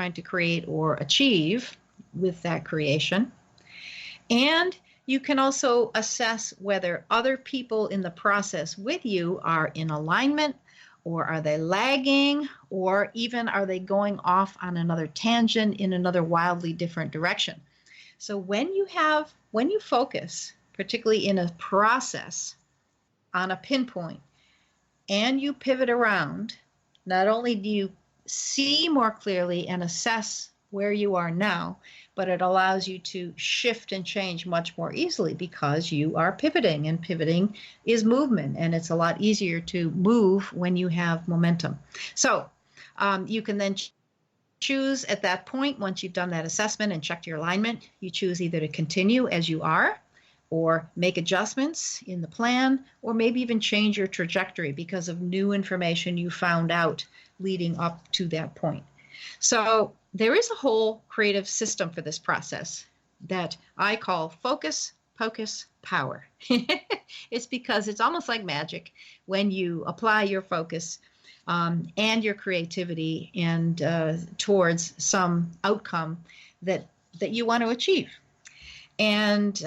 trying to create or achieve with that creation. And you can also assess whether other people in the process with you are in alignment, or are they lagging, or even are they going off on another tangent in another wildly different direction. So when you focus, particularly in a process, on a pinpoint, and you pivot around, not only do you see more clearly and assess where you are now, but it allows you to shift and change much more easily because you are pivoting, and pivoting is movement, and it's a lot easier to move when you have momentum. So you can then choose at that point, once you've done that assessment and checked your alignment, you choose either to continue as you are, or make adjustments in the plan, or maybe even change your trajectory because of new information you found out leading up to that point. So there is a whole creative system for this process that I call focus, pocus, power. It's because it's almost like magic when you apply your focus and your creativity and towards some outcome that you want to achieve. And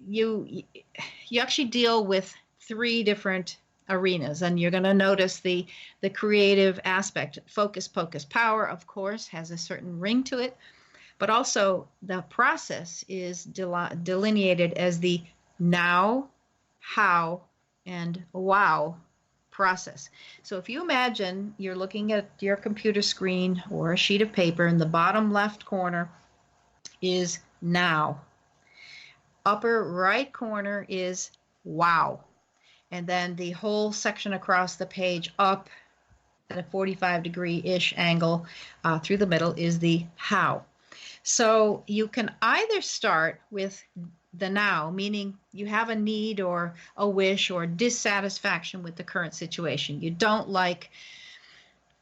you actually deal with 3 different arenas, and you're going to notice the creative aspect. Focus, pocus, power, of course, has a certain ring to it, but also the process is delineated as the now, how, and wow process. So if you imagine you're looking at your computer screen or a sheet of paper, in the bottom left corner is now. Upper right corner is wow. And then the whole section across the page up at a 45-degree-ish angle through the middle is the how. So you can either start with the now, meaning you have a need or a wish or dissatisfaction with the current situation. You don't like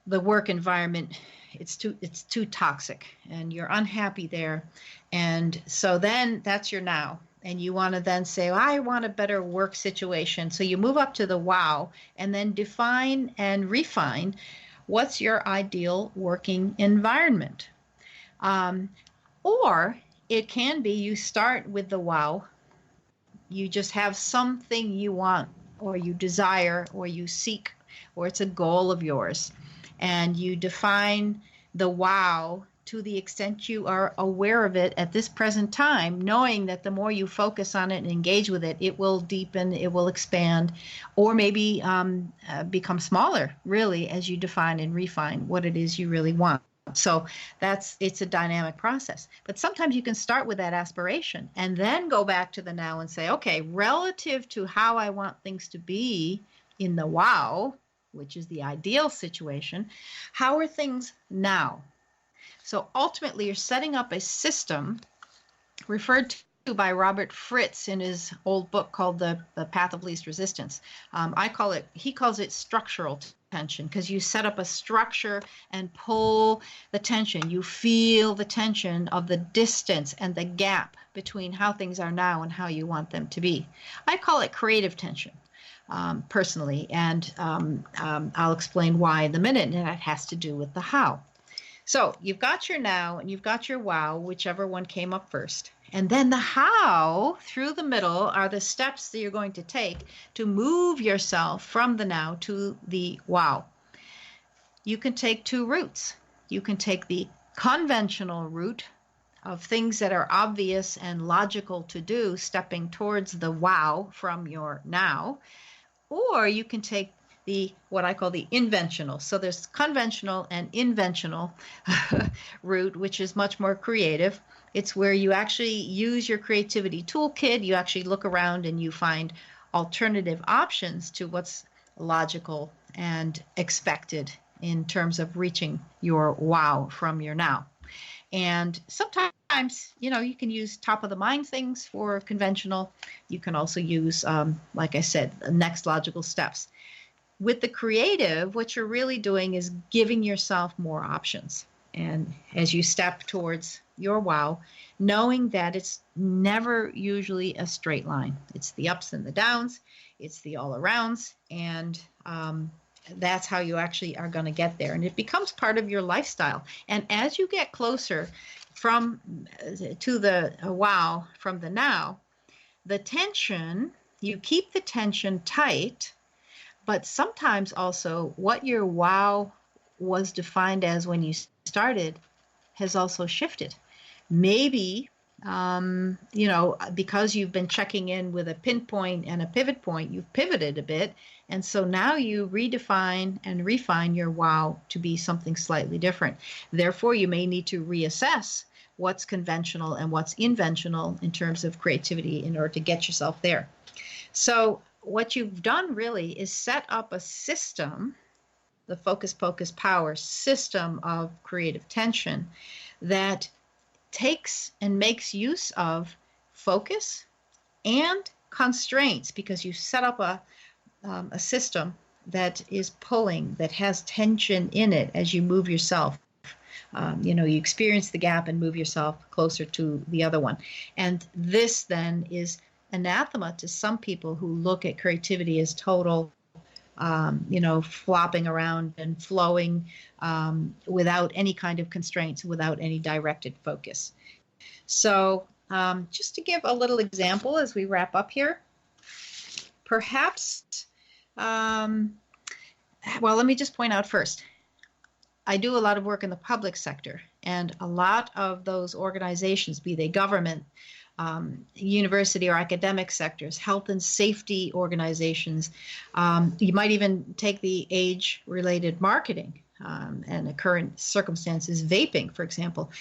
the work environment. It's too toxic, and you're unhappy there. And so then that's your now. And you want to then say, well, I want a better work situation. So you move up to the wow, and then define and refine what's your ideal working environment. Or it can be you start with the wow. You just have something you want, or you desire, or you seek, or it's a goal of yours. And you define the wow to the extent you are aware of it at this present time, knowing that the more you focus on it and engage with it, it will deepen, it will expand, or maybe become smaller, really, as you define and refine what it is you really want. So it's a dynamic process. But sometimes you can start with that aspiration and then go back to the now and say, okay, relative to how I want things to be in the wow, which is the ideal situation, how are things now? So ultimately, you're setting up a system referred to by Robert Fritz in his old book called The Path of Least Resistance. He calls it structural tension, because you set up a structure and pull the tension. You feel the tension of the distance and the gap between how things are now and how you want them to be. I call it creative tension. Personally, and I'll explain why in a minute, and that has to do with the how. So you've got your now and you've got your wow, whichever one came up first. And then the how through the middle are the steps that you're going to take to move yourself from the now to the wow. You can take 2 routes. You can take the conventional route of things that are obvious and logical to do, stepping towards the wow from your now, or you can take what I call the inventional. So there's conventional and inventional route, which is much more creative. It's where you actually use your creativity toolkit. You actually look around and you find alternative options to what's logical and expected in terms of reaching your wow from your now. And sometimes, you can use top of the mind things for conventional. You can also use, like I said, the next logical steps. With the creative, what you're really doing is giving yourself more options. And as you step towards your wow, knowing that it's never usually a straight line. It's the ups and the downs. It's the all arounds. And that's how you actually are going to get there. And it becomes part of your lifestyle. And as you get closer from to the wow from the now, the tension, you keep the tension tight, but sometimes also what your wow was defined as when you started has also shifted. Maybe, because you've been checking in with a pinpoint and a pivot point, you've pivoted a bit. And so now you redefine and refine your wow to be something slightly different. Therefore, you may need to reassess what's conventional and what's inventional in terms of creativity in order to get yourself there. So what you've done really is set up a system, the focus, pocus, power system of creative tension that takes and makes use of focus and constraints, because you set up a system that is pulling, that has tension in it as you move yourself. You experience the gap and move yourself closer to the other one. And this then is anathema to some people who look at creativity as total, flopping around and flowing without any kind of constraints, without any directed focus. So just to give a little example as we wrap up here, perhaps, let me just point out first, I do a lot of work in the public sector, and a lot of those organizations, be they government, university or academic sectors, health and safety organizations, you might even take the age-related marketing, and the current circumstances, vaping, for example.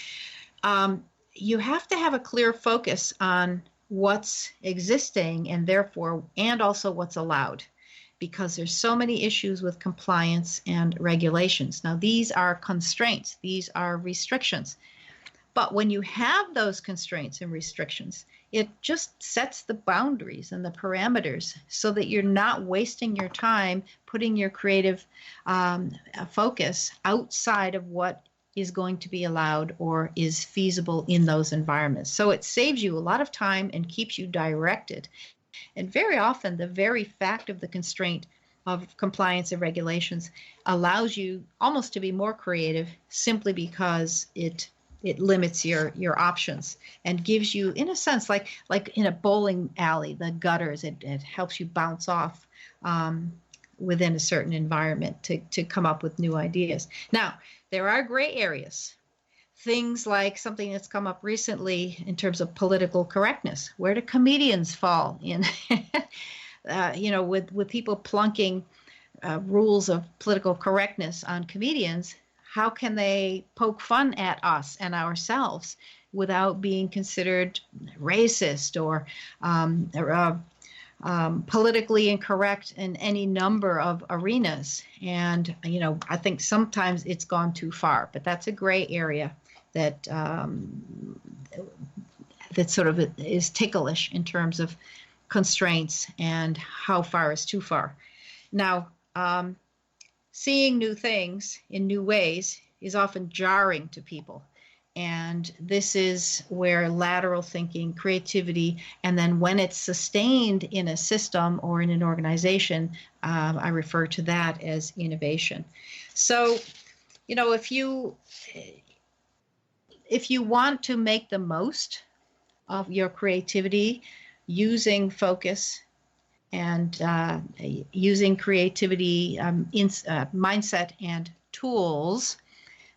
You have to have a clear focus on what's existing and also what's allowed, because there's so many issues with compliance and regulations. Now, these are constraints, these are restrictions. But when you have those constraints and restrictions, it just sets the boundaries and the parameters so that you're not wasting your time putting your creative focus outside of what is going to be allowed or is feasible in those environments. So it saves you a lot of time and keeps you directed. And very often, the very fact of the constraint of compliance and regulations allows you almost to be more creative, simply because it limits your options and gives you, in a sense, like in a bowling alley, the gutters, it helps you bounce off within a certain environment to come up with new ideas. Now, there are gray areas. Things like something that's come up recently in terms of political correctness. Where do comedians fall in? With people plunking rules of political correctness on comedians, how can they poke fun at us and ourselves without being considered racist or politically incorrect in any number of arenas? And, I think sometimes it's gone too far, but that's a gray area that sort of is ticklish in terms of constraints and how far is too far. Now, seeing new things in new ways is often jarring to people. And this is where lateral thinking, creativity, and then when it's sustained in a system or in an organization, I refer to that as innovation. So, if you want to make the most of your creativity using focus and using creativity mindset and tools,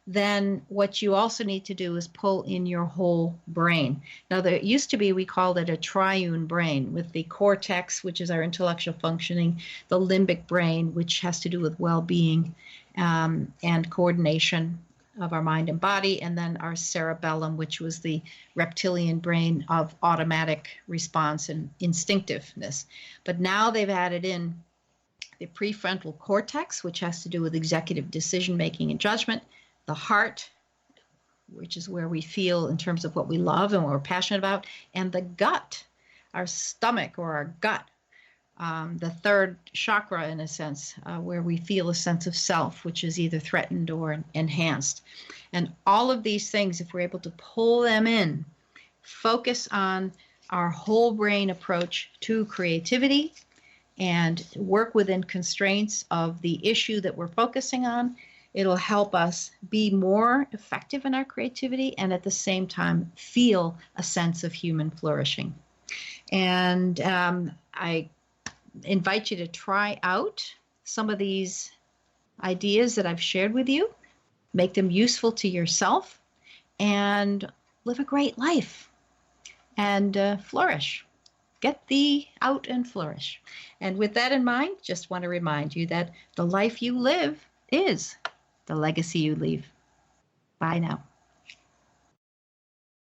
then what you also need to do is pull in your whole brain. Now, there used to be, we called it a triune brain, with the cortex, which is our intellectual functioning, the limbic brain, which has to do with well-being and coordination of our mind and body, and then our cerebellum, which was the reptilian brain of automatic response and instinctiveness. But now they've added in the prefrontal cortex, which has to do with executive decision-making and judgment, the heart, which is where we feel in terms of what we love and what we're passionate about, and the gut, our stomach or our gut, the third chakra, in a sense, where we feel a sense of self, which is either threatened or enhanced. And all of these things, if we're able to pull them in, focus on our whole brain approach to creativity, and work within constraints of the issue that we're focusing on. It'll help us be more effective in our creativity and at the same time feel a sense of human flourishing. And I invite you to try out some of these ideas that I've shared with you, make them useful to yourself, and live a great life and flourish. Get thee out and flourish. And with that in mind, just want to remind you that the life you live is the legacy you leave. Bye now.